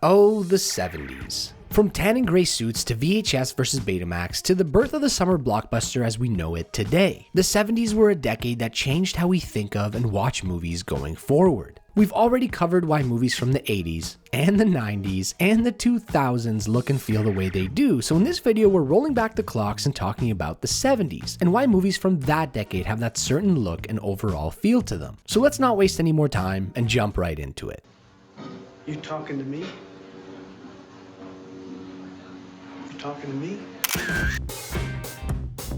Oh, the 70s. From tan and gray suits to VHS versus Betamax to the birth of the summer blockbuster as we know it today, the 70s were a decade that changed how we think of and watch movies going forward. We've already covered why movies from the 80s and the 90s and the 2000s look and feel the way they do, so in this video we're rolling back the clocks and talking about the 70s and why movies from that decade have that certain look and overall feel to them. So let's not waste any more time and jump right into it. You talking to me? Talking to me?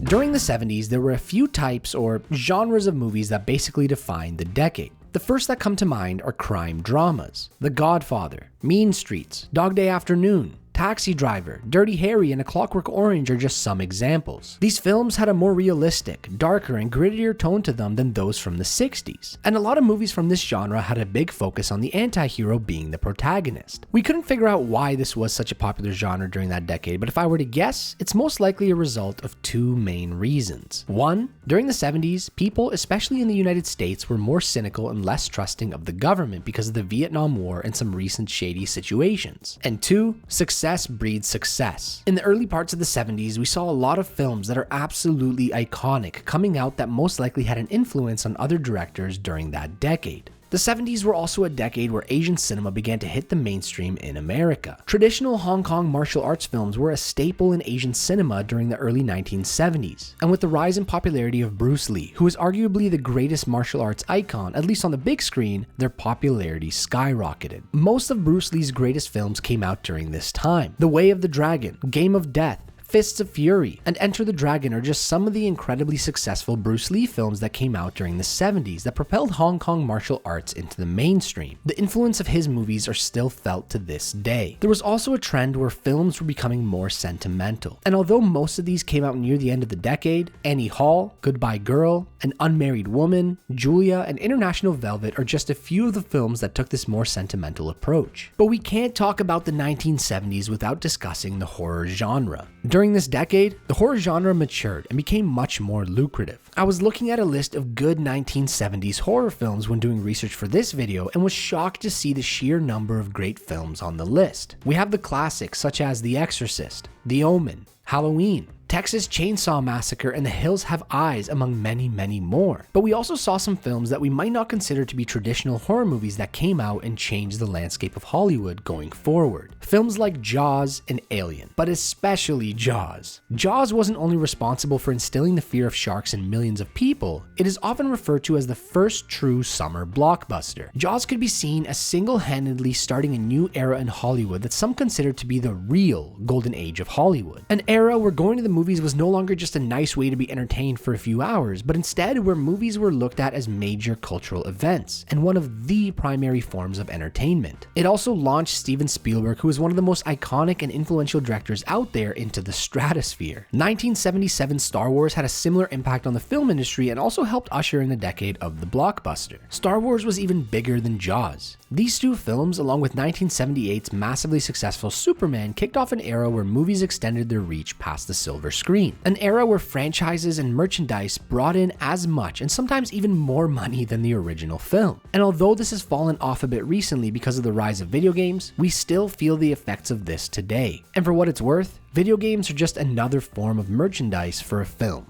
During the 70s, there were a few types or genres of movies that basically defined the decade. The first that come to mind are crime dramas. The Godfather, Mean Streets, Dog Day Afternoon, Taxi Driver, Dirty Harry, and A Clockwork Orange are just some examples. These films had a more realistic, darker, and grittier tone to them than those from the 60s, and a lot of movies from this genre had a big focus on the anti-hero being the protagonist. We couldn't figure out why this was such a popular genre during that decade, but if I were to guess, it's most likely a result of two main reasons. One, during the 70s, people, especially in the United States, were more cynical and less trusting of the government because of the Vietnam War and some recent shady situations. And two, success breeds success. In the early parts of the 70s, we saw a lot of films that are absolutely iconic coming out that most likely had an influence on other directors during that decade. The 70s were also a decade where Asian cinema began to hit the mainstream in America. Traditional Hong Kong martial arts films were a staple in Asian cinema during the early 1970s, and with the rise in popularity of Bruce Lee, who is arguably the greatest martial arts icon, at least on the big screen, their popularity skyrocketed. Most of Bruce Lee's greatest films came out during this time. The Way of the Dragon, Game of Death, Fists of Fury, and Enter the Dragon are just some of the incredibly successful Bruce Lee films that came out during the 70s that propelled Hong Kong martial arts into the mainstream. The influence of his movies are still felt to this day. There was also a trend where films were becoming more sentimental, and although most of these came out near the end of the decade, Annie Hall, Goodbye Girl, An Unmarried Woman, Julia, and International Velvet are just a few of the films that took this more sentimental approach. But we can't talk about the 1970s without discussing the horror genre. During this decade, the horror genre matured and became much more lucrative. I was looking at a list of good 1970s horror films when doing research for this video and was shocked to see the sheer number of great films on the list. We have the classics such as The Exorcist, The Omen, Halloween, Texas Chainsaw Massacre, and The Hills Have Eyes, among many, many more. But we also saw some films that we might not consider to be traditional horror movies that came out and changed the landscape of Hollywood going forward. Films like Jaws and Alien, but especially Jaws. Jaws wasn't only responsible for instilling the fear of sharks in millions of people, it is often referred to as the first true summer blockbuster. Jaws could be seen as single-handedly starting a new era in Hollywood that some consider to be the real golden age of Hollywood. An era where going to the movies was no longer just a nice way to be entertained for a few hours, but instead where movies were looked at as major cultural events and one of the primary forms of entertainment. It also launched Steven Spielberg, who is one of the most iconic and influential directors out there, into the stratosphere. 1977 Star Wars had a similar impact on the film industry and also helped usher in the decade of the blockbuster. Star Wars was even bigger than Jaws. These two films, along with 1978's massively successful Superman, kicked off an era where movies extended their reach past the silver screen. An era where franchises and merchandise brought in as much and sometimes even more money than the original film. And although this has fallen off a bit recently because of the rise of video games, we still feel the effects of this today. And for what it's worth, video games are just another form of merchandise for a film.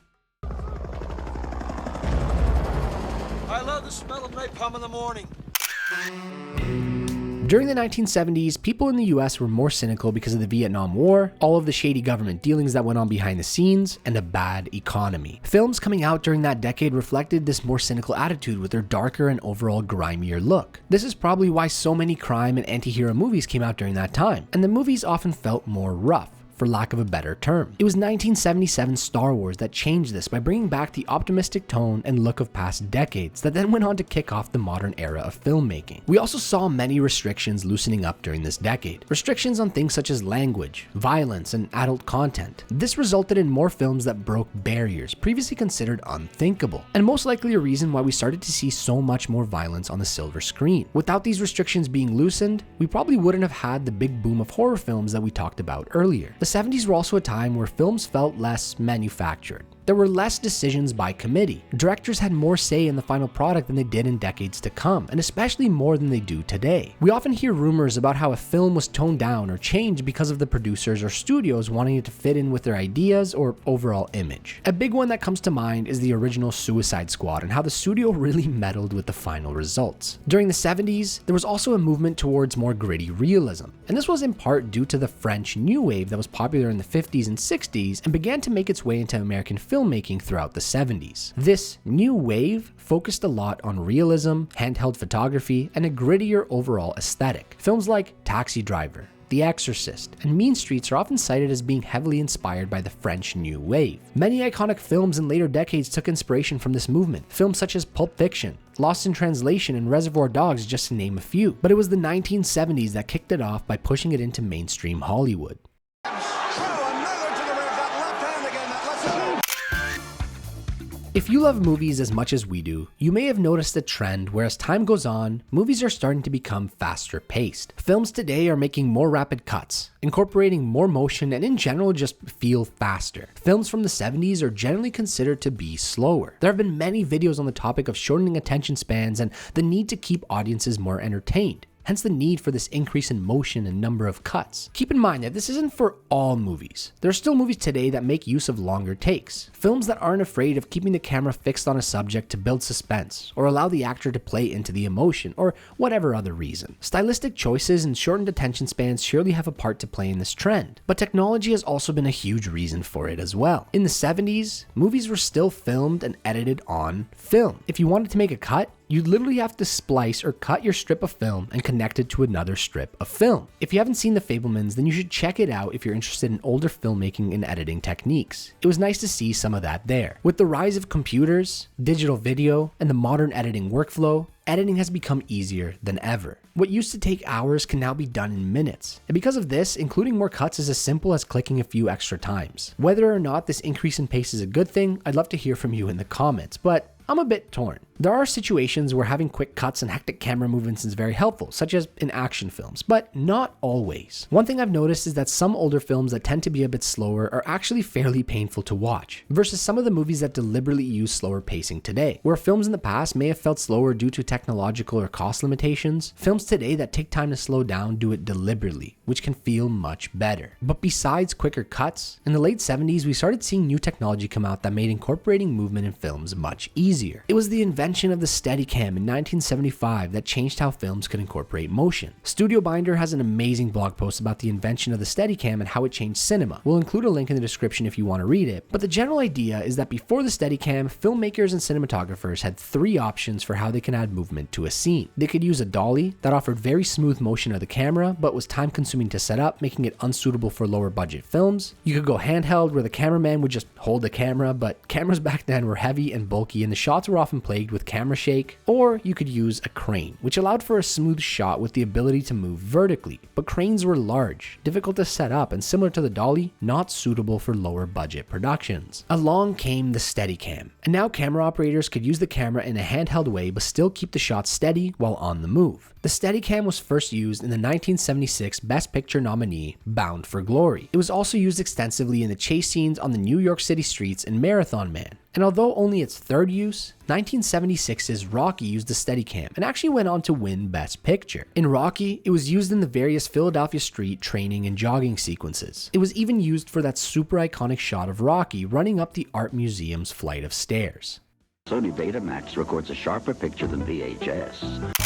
I love the smell of napalm in the morning. During the 1970s, people in the US were more cynical because of the Vietnam War, all of the shady government dealings that went on behind the scenes, and a bad economy. Films coming out during that decade reflected this more cynical attitude with their darker and overall grimier look. This is probably why so many crime and anti-hero movies came out during that time, and the movies often felt more rough, for lack of a better term. It was 1977 Star Wars that changed this by bringing back the optimistic tone and look of past decades that then went on to kick off the modern era of filmmaking. We also saw many restrictions loosening up during this decade. Restrictions on things such as language, violence, and adult content. This resulted in more films that broke barriers previously considered unthinkable, and most likely a reason why we started to see so much more violence on the silver screen. Without these restrictions being loosened, we probably wouldn't have had the big boom of horror films that we talked about earlier. The 70s were also a time where films felt less manufactured. There were less decisions by committee. Directors had more say in the final product than they did in decades to come, and especially more than they do today. We often hear rumors about how a film was toned down or changed because of the producers or studios wanting it to fit in with their ideas or overall image. A big one that comes to mind is the original Suicide Squad and how the studio really meddled with the final results. During the 70s, there was also a movement towards more gritty realism, and this was in part due to the French New Wave that was popular in the 50s and 60s and began to make its way into American filmmaking throughout the 70s. This new wave focused a lot on realism, handheld photography, and a grittier overall aesthetic. Films like Taxi Driver, The Exorcist, and Mean Streets are often cited as being heavily inspired by the French New Wave. Many iconic films in later decades took inspiration from this movement. Films such as Pulp Fiction, Lost in Translation, and Reservoir Dogs, just to name a few. But it was the 1970s that kicked it off by pushing it into mainstream Hollywood. If you love movies as much as we do, you may have noticed a trend where as time goes on, movies are starting to become faster paced. Films today are making more rapid cuts, incorporating more motion, and in general just feel faster. Films from the 70s are generally considered to be slower. There have been many videos on the topic of shortening attention spans and the need to keep audiences more entertained. Hence the need for this increase in motion and number of cuts. Keep in mind that this isn't for all movies. There are still movies today that make use of longer takes. Films that aren't afraid of keeping the camera fixed on a subject to build suspense, or allow the actor to play into the emotion, or whatever other reason. Stylistic choices and shortened attention spans surely have a part to play in this trend, but technology has also been a huge reason for it as well. In the 70s, movies were still filmed and edited on film. If you wanted to make a cut, you'd literally have to splice or cut your strip of film and connect it to another strip of film. If you haven't seen The Fabelmans, then you should check it out if you're interested in older filmmaking and editing techniques. It was nice to see some of that there. With the rise of computers, digital video, and the modern editing workflow, editing has become easier than ever. What used to take hours can now be done in minutes. And because of this, including more cuts is as simple as clicking a few extra times. Whether or not this increase in pace is a good thing, I'd love to hear from you in the comments, but I'm a bit torn. There are situations where having quick cuts and hectic camera movements is very helpful, such as in action films, but not always. One thing I've noticed is that some older films that tend to be a bit slower are actually fairly painful to watch, versus some of the movies that deliberately use slower pacing today. Where films in the past may have felt slower due to technological or cost limitations, films today that take time to slow down do it deliberately, which can feel much better. But besides quicker cuts, in the late 70s we started seeing new technology come out that made incorporating movement in films much easier. It was the invention of the Steadicam in 1975 that changed how films could incorporate motion. Studio Binder has an amazing blog post about the invention of the Steadicam and how it changed cinema. We'll include a link in the description if you want to read it, but the general idea is that before the Steadicam, filmmakers and cinematographers had three options for how they can add movement to a scene. They could use a dolly that offered very smooth motion of the camera but was time consuming to set up, making it unsuitable for lower budget films. You could go handheld where the cameraman would just hold the camera, but cameras back then were heavy and bulky and the shots were often plagued with camera shake. Or you could use a crane, which allowed for a smooth shot with the ability to move vertically, but cranes were large, difficult to set up, and similar to the dolly, not suitable for lower budget productions. Along came the Steadicam, and now camera operators could use the camera in a handheld way but still keep the shot steady while on the move. The Steadicam was first used in the 1976 Best Picture nominee, Bound for Glory. It was also used extensively in the chase scenes on the New York City streets in Marathon Man. And although only its third use, 1976's Rocky used the Steadicam and actually went on to win Best Picture. In Rocky, it was used in the various Philadelphia street training and jogging sequences. It was even used for that super iconic shot of Rocky running up the art museum's flight of stairs. Sony Betamax records a sharper picture than VHS.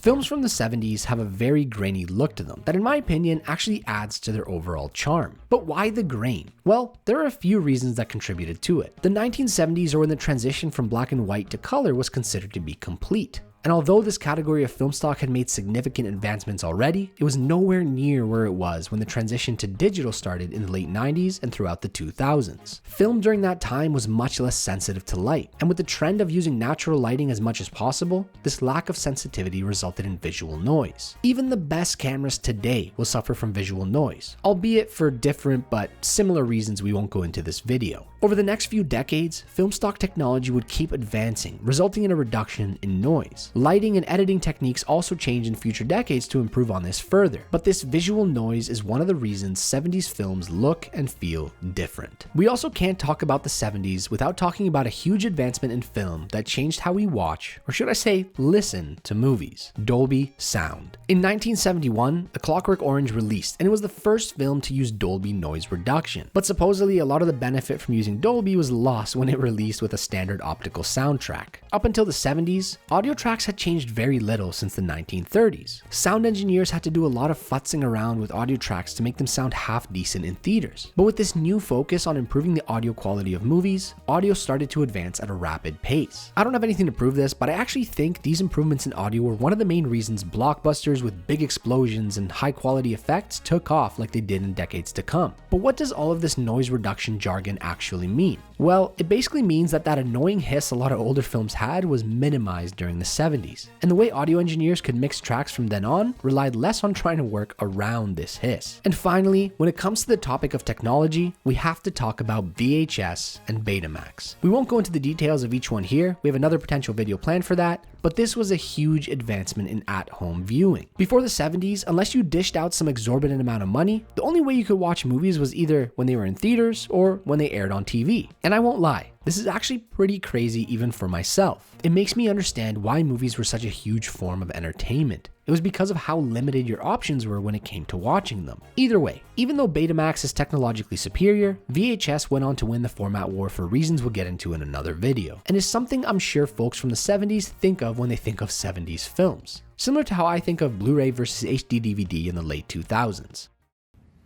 Films from the 70s have a very grainy look to them that in my opinion actually adds to their overall charm. But why the grain? Well, there are a few reasons that contributed to it. The 1970s are when the transition from black and white to color was considered to be complete. And although this category of film stock had made significant advancements already, it was nowhere near where it was when the transition to digital started in the late 90s and throughout the 2000s. Film during that time was much less sensitive to light, and with the trend of using natural lighting as much as possible, this lack of sensitivity resulted in visual noise. Even the best cameras today will suffer from visual noise, albeit for different but similar reasons we won't go into this video. Over the next few decades, film stock technology would keep advancing, resulting in a reduction in noise. Lighting and editing techniques also changed in future decades to improve on this further, but this visual noise is one of the reasons 70s films look and feel different. We also can't talk about the 70s without talking about a huge advancement in film that changed how we watch, or should I say, listen to movies: Dolby sound. In 1971, A Clockwork Orange released, and it was the first film to use Dolby noise reduction. But supposedly, a lot of the benefit from using Dolby was lost when it released with a standard optical soundtrack. Up until the 70s, audio tracks had changed very little since the 1930s. Sound engineers had to do a lot of futzing around with audio tracks to make them sound half decent in theaters. But with this new focus on improving the audio quality of movies, audio started to advance at a rapid pace. I don't have anything to prove this, but I actually think these improvements in audio were one of the main reasons blockbusters with big explosions and high quality effects took off like they did in decades to come. But what does all of this noise reduction jargon actually mean? Well, it basically means that annoying hiss a lot of older films had was minimized during the 70s, and the way audio engineers could mix tracks from then on relied less on trying to work around this hiss. And finally, when it comes to the topic of technology, we have to talk about VHS and Betamax. We won't go into the details of each one here, we have another potential video planned for that, but this was a huge advancement in at-home viewing. Before the 70s, unless you dished out some exorbitant amount of money, the only way you could watch movies was either when they were in theaters or when they aired on TV. And I won't lie, this is actually pretty crazy even for myself. It makes me understand why movies were such a huge form of entertainment. It was because of how limited your options were when it came to watching them. Either way, even though Betamax is technologically superior, VHS went on to win the format war for reasons we'll get into in another video, and is something I'm sure folks from the 70s think of when they think of 70s films. Similar to how I think of Blu-ray versus HD DVD in the late 2000s.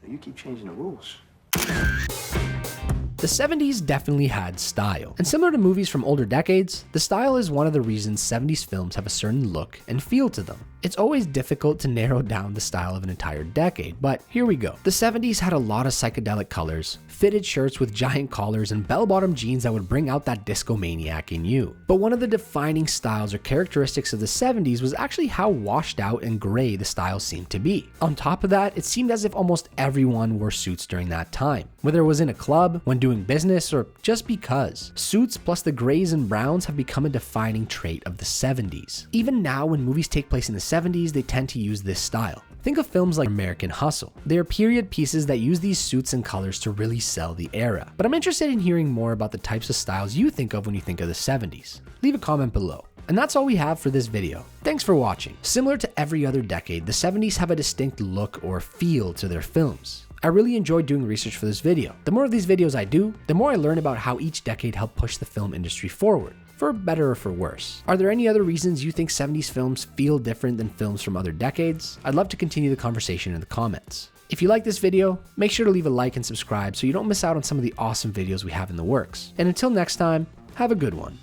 You keep changing the rules. The 70s definitely had style, and similar to movies from older decades, the style is one of the reasons 70s films have a certain look and feel to them. It's always difficult to narrow down the style of an entire decade, but here we go. The 70s had a lot of psychedelic colors, fitted shirts with giant collars, and bell-bottom jeans that would bring out that disco maniac in you. But one of the defining styles or characteristics of the 70s was actually how washed out and gray the style seemed to be. On top of that, it seemed as if almost everyone wore suits during that time. Whether it was in a club, when doing business, or just because. Suits plus the grays and browns have become a defining trait of the 70s. Even now, when movies take place in the 70s, they tend to use this style. Think of films like American Hustle. They are period pieces that use these suits and colors to really sell the era. But I'm interested in hearing more about the types of styles you think of when you think of the 70s. Leave a comment below. And that's all we have for this video. Thanks for watching. Similar to every other decade, the 70s have a distinct look or feel to their films. I really enjoyed doing research for this video. The more of these videos I do, the more I learn about how each decade helped push the film industry forward, for better or for worse. Are there any other reasons you think 70s films feel different than films from other decades? I'd love to continue the conversation in the comments. If you like this video, make sure to leave a like and subscribe so you don't miss out on some of the awesome videos we have in the works. And until next time, have a good one.